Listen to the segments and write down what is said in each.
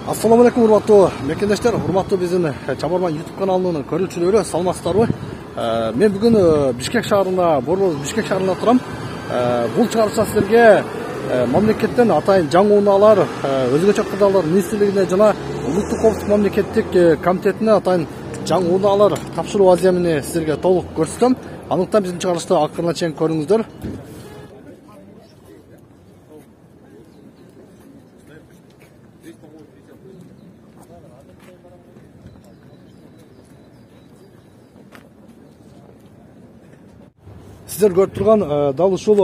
Assalamu alaikum урматтуу мекендештер, урматтуу биздин Чабарман YouTube каналынын көрүүчүлөрү, саламатсыздарбы? Мен бүгүн Бишкек шаарында, Борбор Бишкек шаарында турам. Бул чыгарышта силерге мамлекеттен атайын жаңы унаалар, өзгөчө кырдаалдар министрлигине жана Улуттук коопсуздук мамлекеттик комитетине атайын жаңы унаалар тапшыруу аземини силерге толук көрсөтөм. Андыктан биздин чыгарышты акырына чейин көрүңүздөр. Сіздер көріп тұрған дал ушул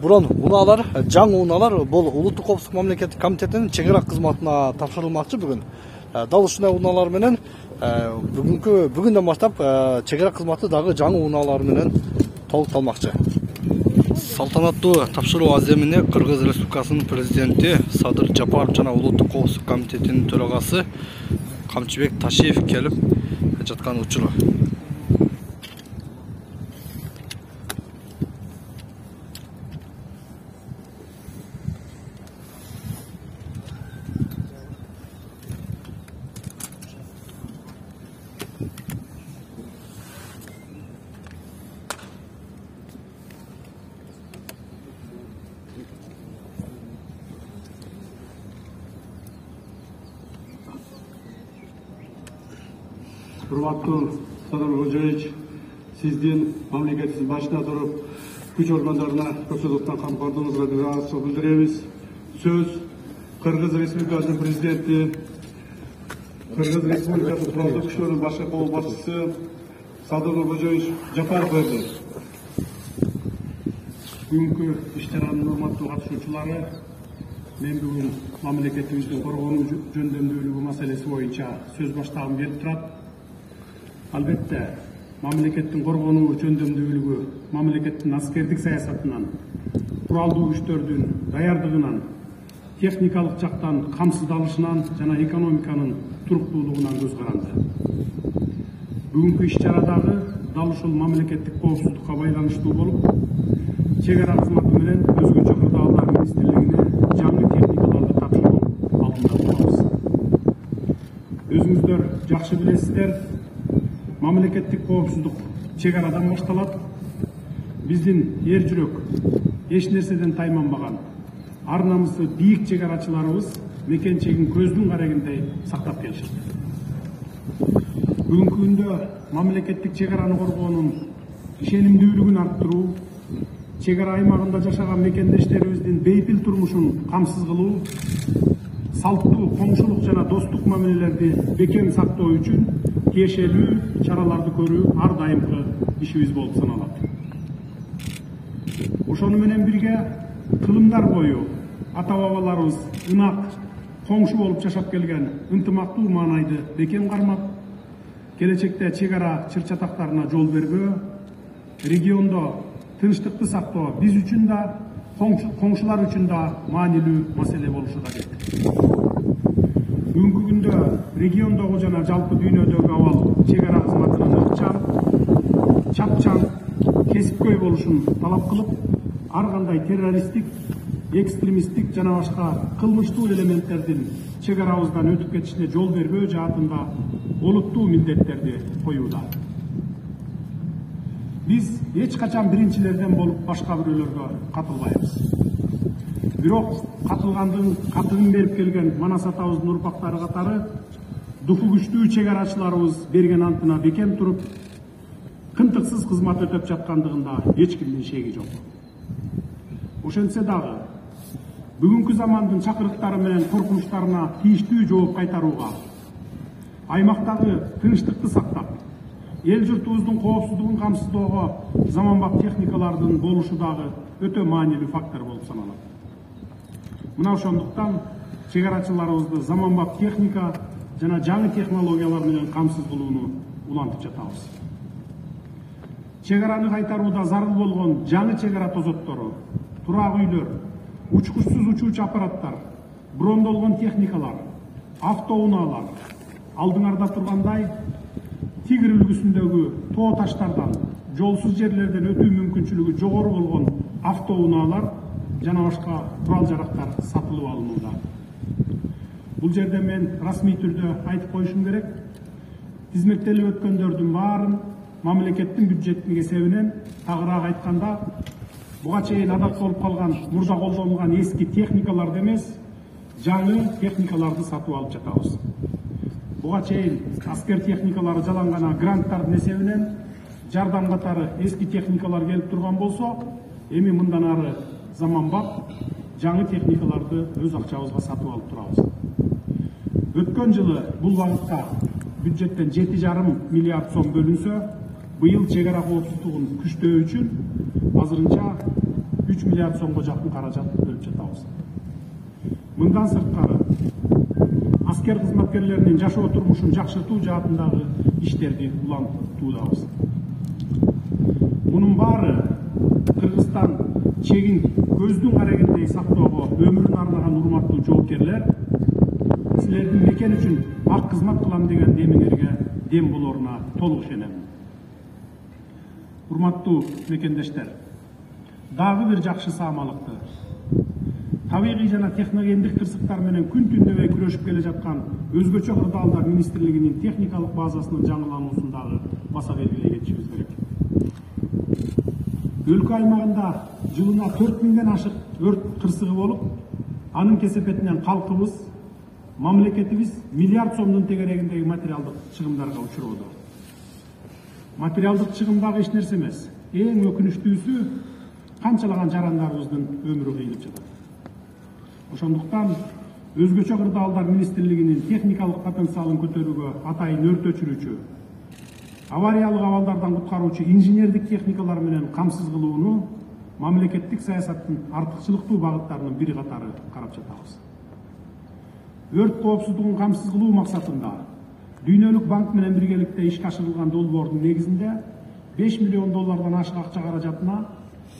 буран унаалар, жаңы унаалар бул Улуттук коопсуздук мамлекеттик комитетинин чегара кызматына тапшырылмакчы бүгүн. Дал ушундай унаалар менен бүгүндөн баштап чегара кызматы дагы жаңы унаалар менен толукталмакчы. Салтанаттуу тапшыруу аземине Кыргыз Республикасынын президенти Садыр Жапаров жана Улуттук коопсуздук комитетинин төрагасы Камчыбек Ташиев келип жаткан учуру. Урматтуу Садыр Кожоевич, сиздин мамлекетибиздин башына туруп, күч органдарына көрсөтүлгөн камкордугуңузга ыраазычылык билдиребиз. Сөз Кыргыз Республикасынын президенти, Кыргыз Республикасынын туралдуу күчтөрүнүн башкы кол башчысы Садыр Кожоевич Жапаров берди. Бүгүнкү иш-чаранын урматтуу катышуучулары, мен бүгүн мамлекетибиздин коргонуу жөндөмдүүлүгү маселеси боюнча сөз баштагым келип турат. Албетте, мамлекеттин коргонуу жөндөмдүүлүгү, мамлекеттин аскердик саясатынан, куралдуу күчтөрдүн даярдыгынан, техникалык жактан камсыздалышынан жана экономиканын туруктуулугунан көз каранды. Бүгүнкү иш-чарадагы дал ушул мамлекеттик коопсуздукка байланыштуу болуп, чегара кызматы менен өзгөчө кырдаалдар министрлигине жаңы техникаларды тапшыруу алдында турабыз. Өзүңүздөр жакшы билесиздер, мамлекеттик коопсуздук чегарадан башталат. Биздин эр жүрөк, эч нерседен тайманбаган, ар намысы бийик чегарачыларыбыз мекенчегин көздүн карегиндей сактап келишет. Бүгүнкү күндө мамлекеттик чегараны коргоонун ишенимдүүлүгүн арттыруу, чегара аймагында жашаган мекендештерибиздин бейпил турмушун камсыз кылуу, салттуу коңшулук жана достук мамилелерди бекем сактоо үчүн тиешелүү чараларды көрүү ар дайымкы ишибиз болуп саналат. Ошону менен бирге кылымдар бою ата-бабаларыбыз ынак, коңшу болуп жашап келген ынтымактуу маанайды бекем кармап, келечекте чегара чыр-чатактарына жол бербөө, региондо тынчтыкты сактоо биз үчүн да, коңшулар үчүн да маанилүү маселе болушу кажет. Бүгүнкү күндө региондогу жана жалпы дүйнөдөгү абал чегара кызматынын ыкчам, чапчаң, кесипкөй болушун талап кылып, ар кандай террористтик, экстремисттик жана башка кылмыштуу элементтердин чегарабыздан өтүп кетишине жол бербөө жаатында олуттуу милдеттерди коюуда. Биз эч качан биринчилерден болуп башка бирөөлөргө катылбайбыз. Бирок катыгын берип келген Манас атабыздын урпактары катары духу күчтүү чегарачыларыбыз берген антына бекем туруп, кынтыксыз кызмат өтөп жаткандыгында эч кимдин шеги жок. Ошентсе дагы бүгүнкү замандын чакырыктары менен коркунучтарына тийиштүү жооп кайтарууга, аймактагы тынчтыкты сактап, эл журтубуздун коопсуздугун камсыздоого заманбап техникалардын болушу дагы өтө маанилүү фактор болуп саналат. Мына ошондуктан чегарачыларыбызды заманбап техника жана жаңы технологиялар менен камсыз кылууну улантып жатабыз. Чегараны кайтарууда зарыл болгон жаңы чегара тозоттору, турак үйлөр, учкучсуз учуучу аппараттар, брондолгон техникалар, автоунаалар, алдыңарда тургандай Тигр үлгүсүндөгү тоо таштардан, жолсуз жерлерден өтүү мүмкүнчүлүгү жогору болгон автоунаалар жана башка курал жарактар сатылып алынууда. Бул жерде мен расмий түрдө айтып коюшум керек. Хизметтелип өткөндөрдүн баарын мамлекеттин бюджеттин эсебинен, тагыраак айтканда, буга чейин адат болуп калган мурда колдонулган эски техникаларды эмес, жаңы техникаларды сатып алып жатабыз. Буга чейин аскер техникалары жаланган гранттардын эсебинен жардам катары эски техникалар келип турган болсо, эми мындан ары заманбап жаңы техникаларды өз акчабызга сатып алып турабыз. Өткөн жылы бул багытта бюджеттен 7,5 миллиард сом бөлүнсө, быйыл чек ара коопсуздугун күчтөө үчүн азырынча 3 миллиард сомго жакын каражат бөлүп жатабыз. Мындан сырткары аскер кызматкерлеринин жашоо турмушун жакшыртуу жаатындагы иштерди улантуудабыз. Мунун баары Кыргызстан чегин көздүн карегиндей сактоого өмүрүн арнаган урматтуу жоопкерлер, силердин мекен үчүн ак кызмат кылам деген демиңерге дем болоруна толук ишенем. Урматтуу мекендештер, дагы бир жакшы саамалыкты табигый жана техногендик кырсыктар менен күн түндөбөй күрөшүп келе жаткан өзгөчө кырдаалдар министрлигинин техникалык базасынын жаңылануусундагы баса белгилей кетишибиз керек. Өлкө аймагында жылына 4000ден ашык өрт кырсыгы болуп, анын кесепетинен калкыбыз, мамлекетибиз миллиард сомдун тегерегиндеги материалдык чыгымдарга учуроодо. Материалдык чыгым дагы эч нерсе эмес. Эң өкүнүчтүүсү канчалаган жарандарыбыздын өмүрү кыйылып жатат. Ошондуктан өзгөчө кырдаалдар министрлигинин техникалык потенциалын көтөрүүгө атайын өрт өчүрүүчү, авариялык абалдардан куткаруучу инженердик техникалар менен камсыз кылууну мамлекеттик саясаттын артыкчылыктуу багыттарынын бири катары карап жатабыз. Өрт коопсуздугун камсыз кылуу максатында Дүйнөлүк банк менен биргеликте ишке ашырылган долбоордун негизинде 5 миллион доллардан ашык акча каражатына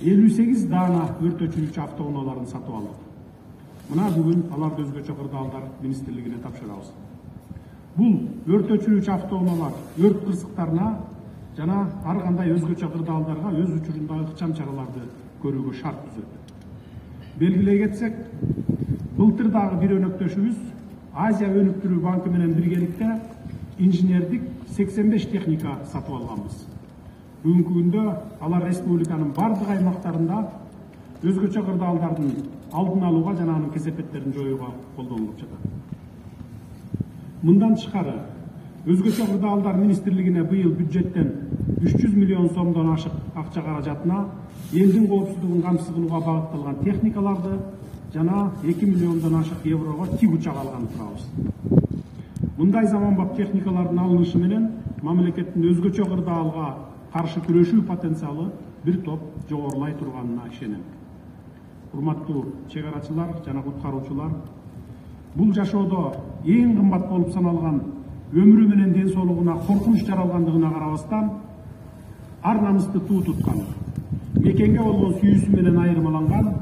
58 даана өрт өчүрүүчү автоунааларын сатып алдык. Мына бүгүн аларды өзгөчө кырдаалдар министрлигине тапшырабыз. Бул өрт өчүрүүчү автоунаалар өрт кырсыктарына жана ар кандай өзгөчө кырдаалдарга өз учурундагы ыкчам чараларды көрүүгө шарт түзөт. Белгилей кетсек, былтыр дагы бир өнөктөшүбүз Азия өнүктүрүү банкы менен биргеликте инженердик 85 техника сатып алганбыз. Бүгүнкү күндө алар республиканын бардык аймактарында өзгөчө кырдаалдардын алдын алууга жана анын кесепеттерин жоюуга колдонулуп жатат. Мындан тышкары өзгөчө кырдаалдар министрлигине быйыл бюджеттен 300 миллион сомдон ашык акча каражатына элдин коопсуздугун камсыз кылууга багытталган техникаларды жана 2 миллиондон ашык еврого тик учак алган турабыз. Мындай заманбап техникалардын алынышы менен мамлекеттин өзгөчө кырдаалга каршы күрөшүү потенциалы бир топ жогорулай турганына ишенем. Урматтуу чек арачылар жана куткаруучулар, бул жашоодо эң кымбат болуп саналган өмүрү менен ден соолугуна коркунуч жаралгандыгына карабастан, ар намысты туу туткан, мекенге болгон сүйүүсү менен айырмаланган,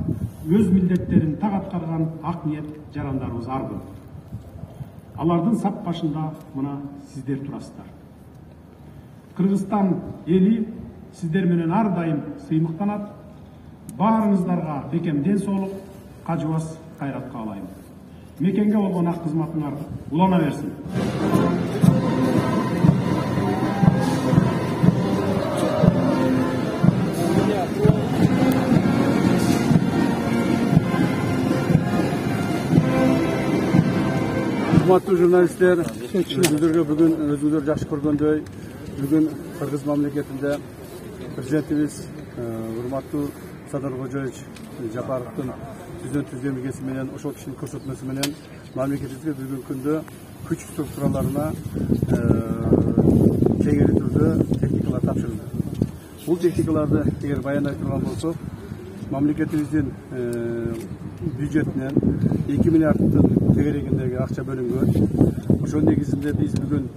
өз милдеттерин так аткарган ак ниет жарандарыбыз аргын. Алардын сап башында мына сиздер турасыздар. Кыргызстан эли сиздер менен ар дайым сыймыктанат. Баарыңыздарга бекем ден соолук, кажыбас кайрат каалайм. Мекенге болгон ак кызматыңар улана берсин. Урматтуу журналисттер, өзүңүзгө бүгүн өзүңүздөр жакшы көргөндөй, бүгүн Кыргыз мамлекетинде президентибиз урматтуу Садыр Кожоевич Жапаровдун түзөмгеси менен, ошол кишинин көрсөтмөсү менен мамлекетибизге бүгүнкү күндө күч структураларына тегери түрдө техникалар тапшырылды. Бул техникаларды эгер баяндай турган болсок, мамлекетибиздин бюджетинен 2 миллиарддын тегерегиндеги акча бөлүнгөн. Ошол негизинде биз бүгүн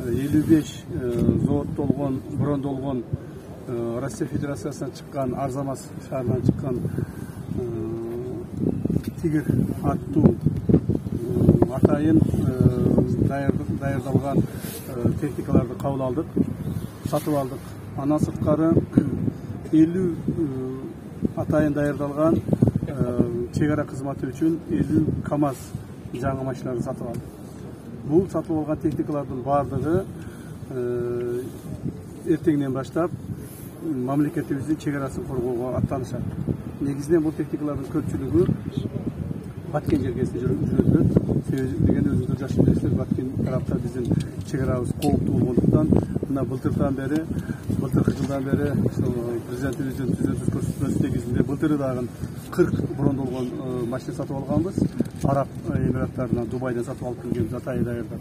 55 заводдолгон, брондолгон Россия Федерациясынан чыккан, Арзамас шаарынан чыккан Тигр аттуу атайын даярдалган техникаларды кабыл алдык, сатып алдык. Андан сырткары 50 атайын даярдалган чек ара кызматы үчүн 50 КАМАЗ жаңы машиналарды сатып алды. Бұл сатып алған техникалардың бардығы ертеңнен баштап мамлекетіміздің шекарасын қорғауға аттанышады. Негізінен бұл техникалардың көпшілігі Баткен жергесінде жүреді. Себебі деген өзіңіздер жақсы білесіздер, Баткен тарапта біздің шекарабыз қауіпті болғандықтан, мына былтырдан бері президентіміздің түзету көрсетмесі кезінде былтыры дағы 40 бұрын болған машина сатып алғанбыз. Араб Эмираттарынан, Дубайдан сатып алып келген затайы дайырда.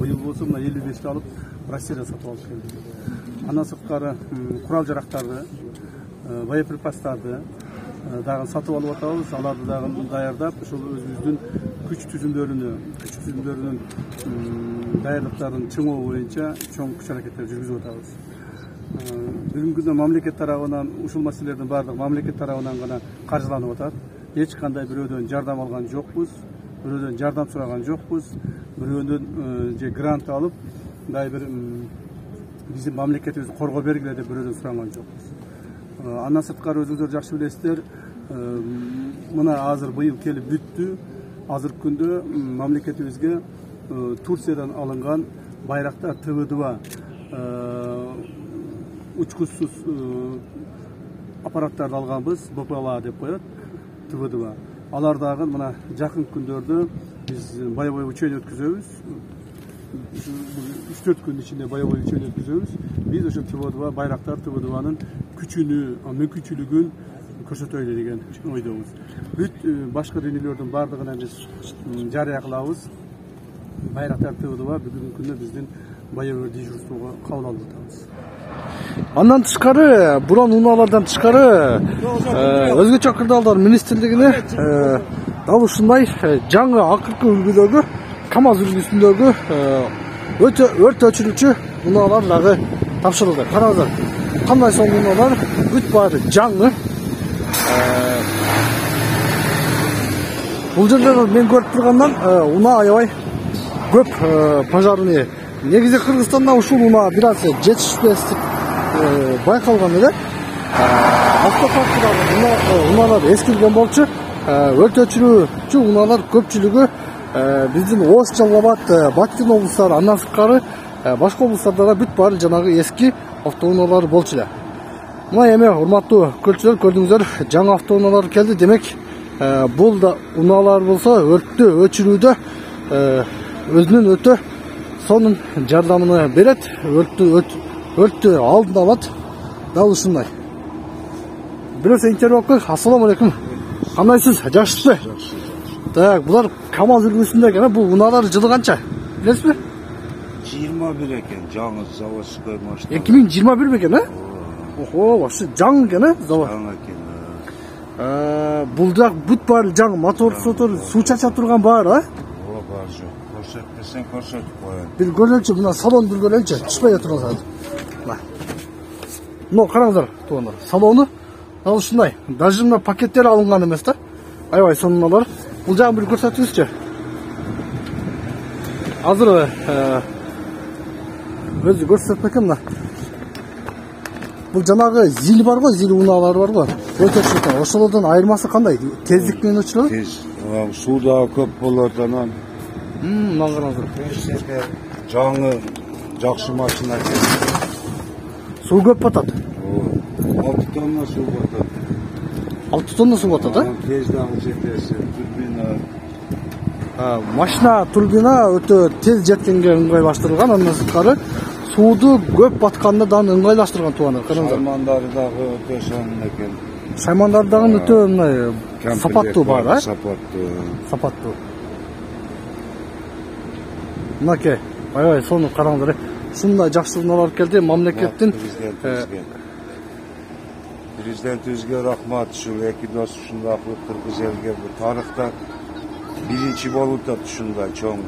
Биыл болса мына 55-ті алып Россиядан сатып алып келді. Ана сыртқары құрал жарақтарды, боеприпастарды дағын сатып алып атабыз, аларды дағын дайырдап, сол өзіміздің күш түзімдерінің дайырлықтарын чыңоо бойынша чоң күш әрекеттер жүргізіп атабыз. Бүгінгі күнде мамлекет тарабынан ушул маселелердің бардығы мамлекет тарабынан ғана қаржыланып атат. Ешқандай біреуден жардам алған жоқпыз, біреуден жардам сұраған жоқпыз, біреуден же грант алып, бір bizim мамлекетімізді қорғау бергіле деп біреуден сұраған жоқпыз. Ана сыртқары өзіңіздер жақсы білесіздер, мына азыр быйыл келіп бүтті. Азыр күнде мамлекетімізге Турциядан алынған байрақтар ТВ-2 ұшқышсыз аппараттарды алғанбыз, БПЛА деп қояды, ТВ-2. Алардағы мына жақын күндерді біз боевой учение өткіземіз. 3-4 күн ішінде боевой учение өткіземіз. Біз ошо ТВ-2 байрақтар ТВ-2-нын күчүнү, мүмкүнчүлүгүн көрсөтөйлү деген ойдобуз. Бүт башка дүниелердин бардыгына биз жарыя кылабыз. Байрактар ТВ-2 бүгүнкү күндө биздин боевой дежурствого кабыл алып атабыз. Андан тышкары, буран унаалардан тышкары өзгөчө кырдаалдар министрлигине дал ушундай жаңы акыркы үлгүдөгү КАМАЗ үлгүсүндөгү өрт өчүрүүчү унаалар дагы тапшырылды. Караңыздар, кандай соң унаалар бүт баары жаңы. Бул жерде мен көрүп тургандан унаа аябай көп пожарный. Негизи Кыргызстанда ушул унаа бир аз жетишпестик байкалган эле. Автопарктагы унаалар эскирген болчу. Өрт өчүрүүчү унаалар көпчүлүгү биздин Ош, Жалал Абад, Баткен облустары, андан сырткары башка облустарда да бүт баары жанагы эски автоунаалар болчу эле. Мына эми урматтуу көрүүчүлөр, көрдүңүздөр, жаңы автоунаалар келди. Демек, бул да унаалар болсо өрттү өчүрүүдө өзүнүн өтө сонун жардамын берет, өрттү алдын алат. Дал ушундай. Бирөөсү интервью окуй. Ассаламу алейкум. Кандайсыз? Жакшысызбы? Так, булар КАМАЗ үлгүсүндө экен. Бул унаалар жылы канча? Билесизби? 21 экен, жаңы заводской машина. 2021 бекен, Охо, вообще жаңы экен, завод. Жаңы экен. Бул да бүт баары жаңы, мотор, суу чача турган баары, Ооба, бар жок. Көрсөтпесең көрсөтүп коём. Бир көрөлчү, мына салон бир көрөлчү, түшпөй турган. Мына караңыздар, туугандар. Салону дал ушундай. Даже мына пакеттер алынган эмес да. Аябай сонуналар. Бул жагын бир көрсөтүңүзчү. Азыр өзү көрсөтпөкөм мына. Бул жанагы зил бар го, зил унаалары бар го. Өтөчүлүк. Ошолордун айырмасы кандай? Тездик менен өчүрөбү? Тез. Суу көп болот анан. Мына караңыздар. Жаңы жакшы машина экен. Суу көп батат. 6 тонна суу батат. 6 тонна суу батат, Тез дагы жетеси. Турбина. Машина турбина өтө тез жеткенге ыңгайлаштырылган. Андан сырткары сууду көп батканда да ыңгайлаштырган туугандар. Караңыздар. Шаймандары дагы өтө сонун экен. Шаймандары дагы өтө мындай сапаттуу бар, Сапаттуу. Мынакей, аябай сону караңыздар. Ушундай жакшы унаалар келди. Мамлекеттин президентибизге рахмат. Ушул эки дос ушундай кыргыз элге тарыхта биринчи болуп атат ушундай чоң.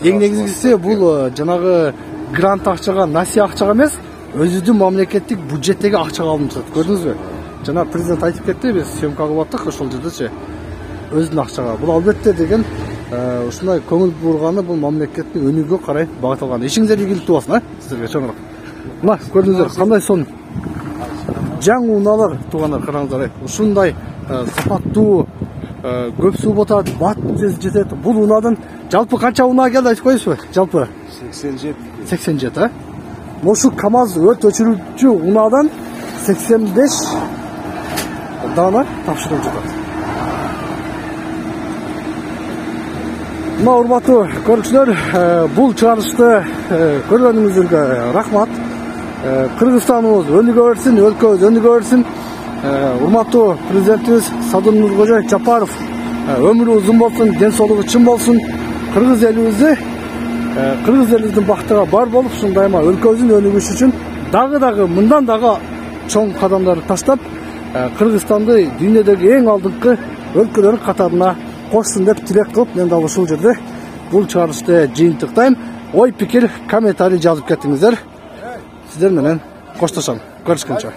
Эң негизгиси бул жанагы грант акчага, насия акчага эмес, өзүбүздүн мамлекеттик бюджеттеги акчага алынып атат. Көрдүңүзбү? Жана президент айтып кетти, биз съемка кылып аттык ошол жердечи. Өзүнүн акчага. Бул албетте деген ушундай көңүл бурганы бул мамлекеттин өнүгүүгө карай багытталган. Ишиңиздер ийгиликтүү болсун, сиздерге чоңураак. Мына көрдүңүздөр, кандай сон жаңы унаалар туугандар, караңыздар. Ушундай сапаттуу көп суу батат, бат жетет. Бул унаадан жалпы канча унаа келди айтып коесузбу? Жалпы 87. 87, Ошол КАМАЗ өрт өчүрүүчү унаадан 85 дана тапшырылып жатат. Мына урматтуу көрүүчүлөр, бул чыгарышты көргөнүңүздөргө рахмат. Кыргызстаныбыз өнүгө берсин, өлкөбүз өнүгө берсин. Урматтуу президентибиз Садыр Нуркожоев Жапаров өмүрү узун болсун, ден соолугу чың болсун. Кыргыз элибиздин бактыга бар болуп, ушундайма өлкөбүздүн өнүгүшү үчүн дагы мындан дагы чоң кадамдарды таштап, Кыргызстанды дүйнөдөгү эң алдыңкы өлкөлөр катарына кошсун деп тилек кылып, мен дагы ушул жерде бул чыгарышты жыйынтыктайм. Ой пикир, комментарий жазып кетиңиздер. Сиздер менен коштошом. Көрүшкөнчө.